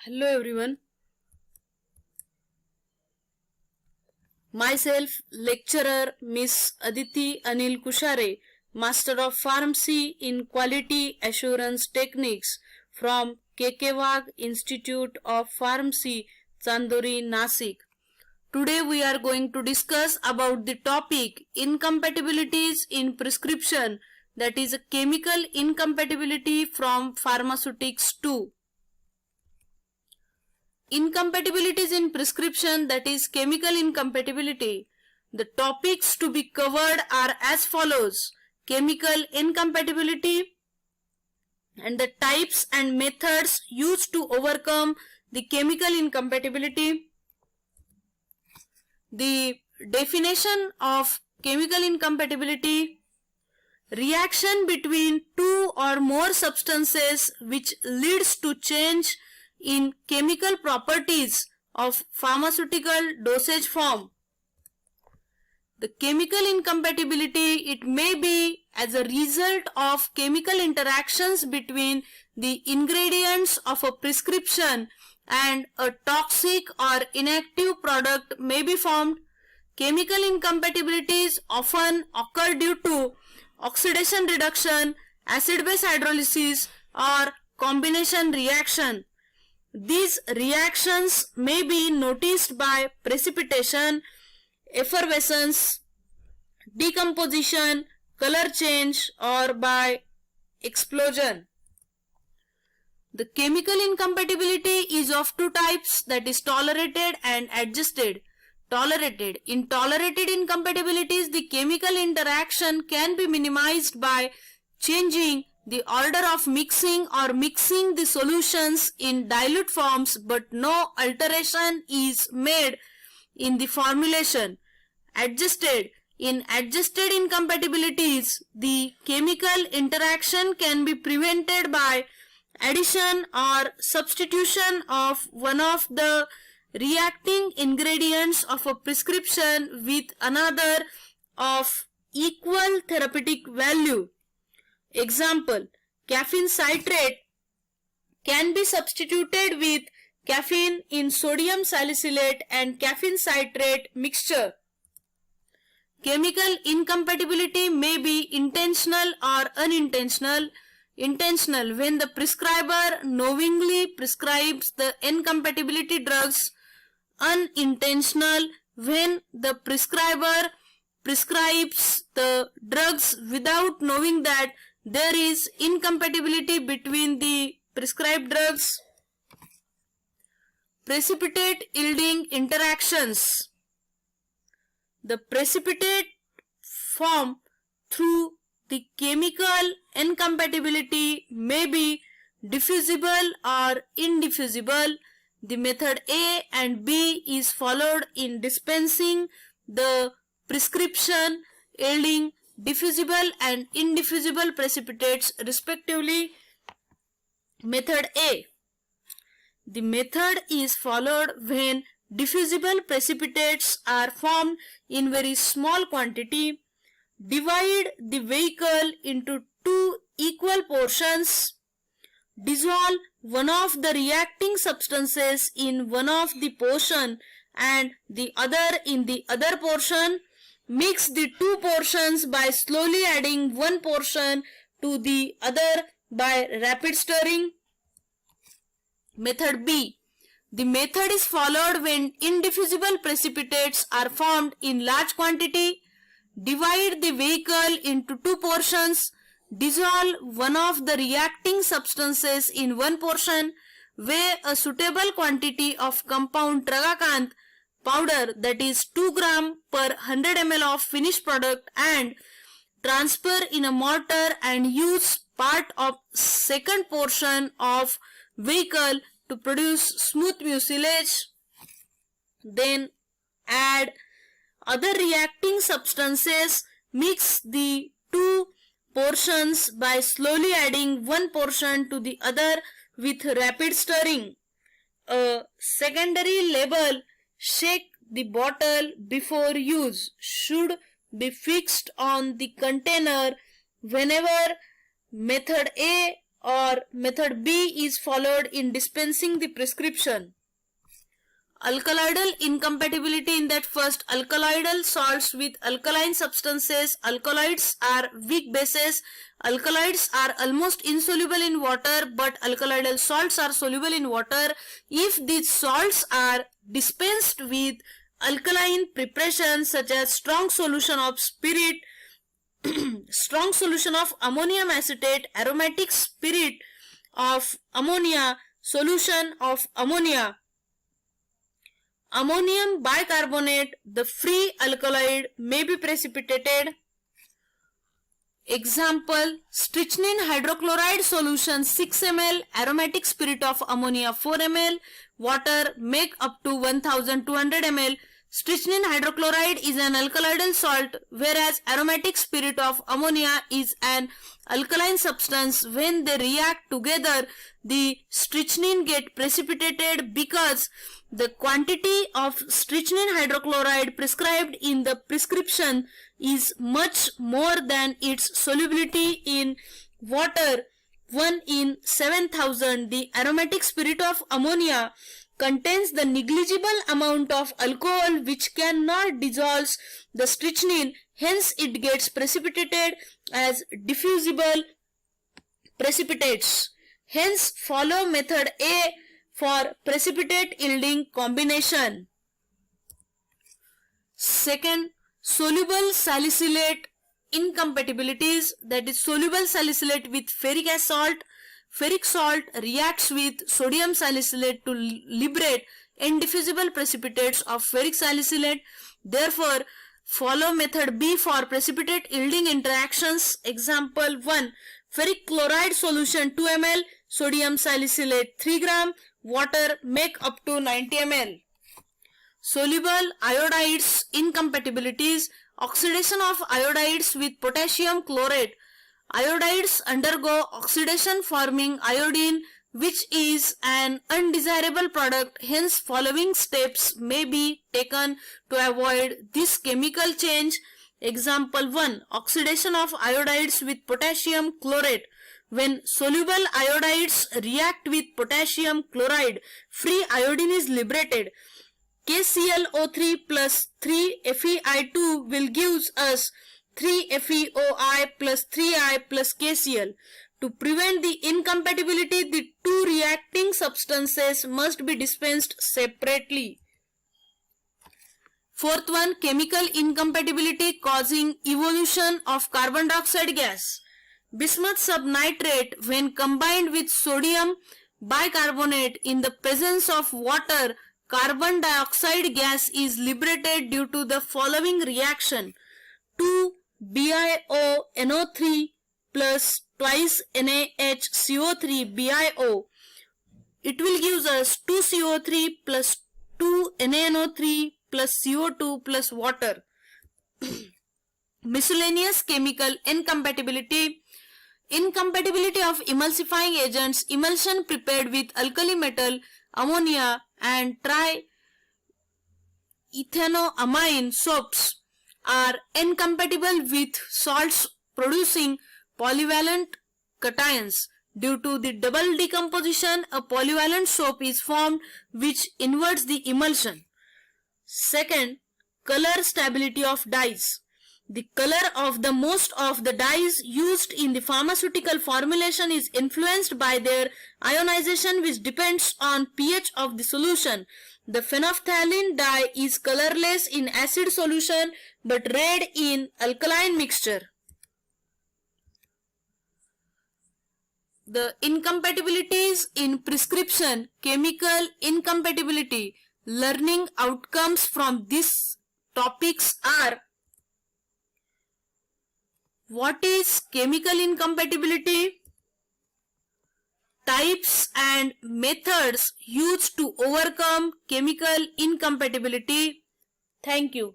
Hello everyone. Myself, lecturer Miss Aditi Anil Kushare, Master of Pharmacy in Quality Assurance Techniques from KK Wagh Institute of Pharmacy, Chandori, Nasik. Today we are going to discuss about the topic incompatibilities in prescription, that is a chemical incompatibility from pharmaceutics too. Incompatibilities in prescription, that is chemical incompatibility. The topics to be covered are as follows: chemical incompatibility and the types and methods used to overcome the chemical incompatibility, the definition of chemical incompatibility, reaction between two or more substances which leads to change in chemical properties of pharmaceutical dosage form. The chemical incompatibility, it may be as a result of chemical interactions between the ingredients of a prescription and a toxic or inactive product may be formed. Chemical incompatibilities often occur due to oxidation reduction, acid-base hydrolysis, or combination reaction. These reactions may be noticed by precipitation, effervescence, decomposition, color change, or by explosion. The chemical incompatibility is of two types, that is tolerated and adjusted. Tolerated. In tolerated incompatibilities, the chemical interaction can be minimized by changing the order of mixing or mixing the solutions in dilute forms, but no alteration is made in the formulation. Adjusted. In adjusted incompatibilities, the chemical interaction can be prevented by addition or substitution of one of the reacting ingredients of a prescription with another of equal therapeutic value. Example: caffeine citrate can be substituted with caffeine in sodium salicylate and caffeine citrate mixture. Chemical incompatibility may be intentional or unintentional. Intentional, when the prescriber knowingly prescribes the incompatibility drugs. Unintentional, when the prescriber prescribes the drugs without knowing that there is incompatibility between the prescribed drugs. Precipitate yielding interactions. The precipitate form through the chemical incompatibility may be diffusible or indiffusible. The method A and B is followed in dispensing the prescription, yielding diffusible and indiffusible precipitates respectively. Method A. The method is followed when diffusible precipitates are formed in very small quantity. Divide the vehicle into two equal portions. Dissolve one of the reacting substances in one of the portion and the other in the other portion. Mix the two portions by slowly adding one portion to the other by rapid stirring. Method B. The method is followed when indiffusible precipitates are formed in large quantity. Divide the vehicle into two portions. Dissolve one of the reacting substances in one portion. Weigh a suitable quantity of compound tragacanth powder, that is 2 gram per 100 ml of finished product, and transfer in a mortar and use part of second portion of vehicle to produce smooth mucilage. Then add other reacting substances. Mix the two portions by slowly adding one portion to the other with rapid stirring. A secondary label, shake the bottle before use, should be fixed on the container whenever method A or method B is followed in dispensing the prescription. Alkaloidal incompatibility, in that first alkaloidal salts with alkaline substances. Alkaloids are weak bases. Alkaloids are almost insoluble in water, but alkaloidal salts are soluble in water. If these salts are dispensed with alkaline preparations such as strong solution of spirit, strong solution of ammonium acetate, aromatic spirit of ammonia, solution of ammonia, ammonium bicarbonate, the free alkaloid may be precipitated. Example, strychnine hydrochloride solution 6 ml, aromatic spirit of ammonia 4 ml, water make up to 1200 ml. Strychnine hydrochloride is an alkaloidal salt, whereas aromatic spirit of ammonia is an alkaline substance. When they react together, the strychnine get precipitated because the quantity of strychnine hydrochloride prescribed in the prescription is much more than its solubility in water, 1 in 7000. The aromatic spirit of ammonia contains the negligible amount of alcohol which cannot dissolve the strychnine, hence it gets precipitated as diffusible precipitates. Hence follow method A for precipitate yielding combination. Second, soluble salicylate incompatibilities, that is soluble salicylate with ferric salt. Ferric salt reacts with sodium salicylate to liberate indiffusible precipitates of ferric salicylate. Therefore, follow method B for precipitate yielding interactions. Example 1. Ferric chloride solution 2 ml, sodium salicylate 3 gram, water make up to 90 ml. Soluble iodides incompatibilities, oxidation of iodides with potassium chlorate. Iodides undergo oxidation forming iodine, which is an undesirable product. Hence following steps may be taken to avoid this chemical change. Example 1. Oxidation of iodides with potassium chlorate. When soluble iodides react with potassium chloride, free iodine is liberated. KClO3 plus 3FeI2 will give us 3FeOI plus 3I plus KCl. To prevent the incompatibility, the two reacting substances must be dispensed separately. Fourth one, chemical incompatibility causing evolution of carbon dioxide gas. Bismuth subnitrate, when combined with sodium bicarbonate in the presence of water, carbon dioxide gas is liberated due to the following reaction: 2BiONO3 plus twice NaHCO3 BiO. It will give us 2CO3 plus 2NaNO3 plus CO2 plus water. Miscellaneous chemical incompatibility. Incompatibility of emulsifying agents. Emulsion prepared with alkali metal, ammonia and triethanoamine soaps are incompatible with salts producing polyvalent cations. Due to the double decomposition, a polyvalent soap is formed which inverts the emulsion. Second, color stability of dyes. The color of the most of the dyes used in the pharmaceutical formulation is influenced by their ionization, which depends on pH of the solution. The phenolphthalein dye is colorless in acid solution but red in alkaline mixture. The incompatibilities in prescription. Chemical incompatibility. Learning outcomes from these topics are: what is chemical incompatibility? Types and methods used to overcome chemical incompatibility. Thank you.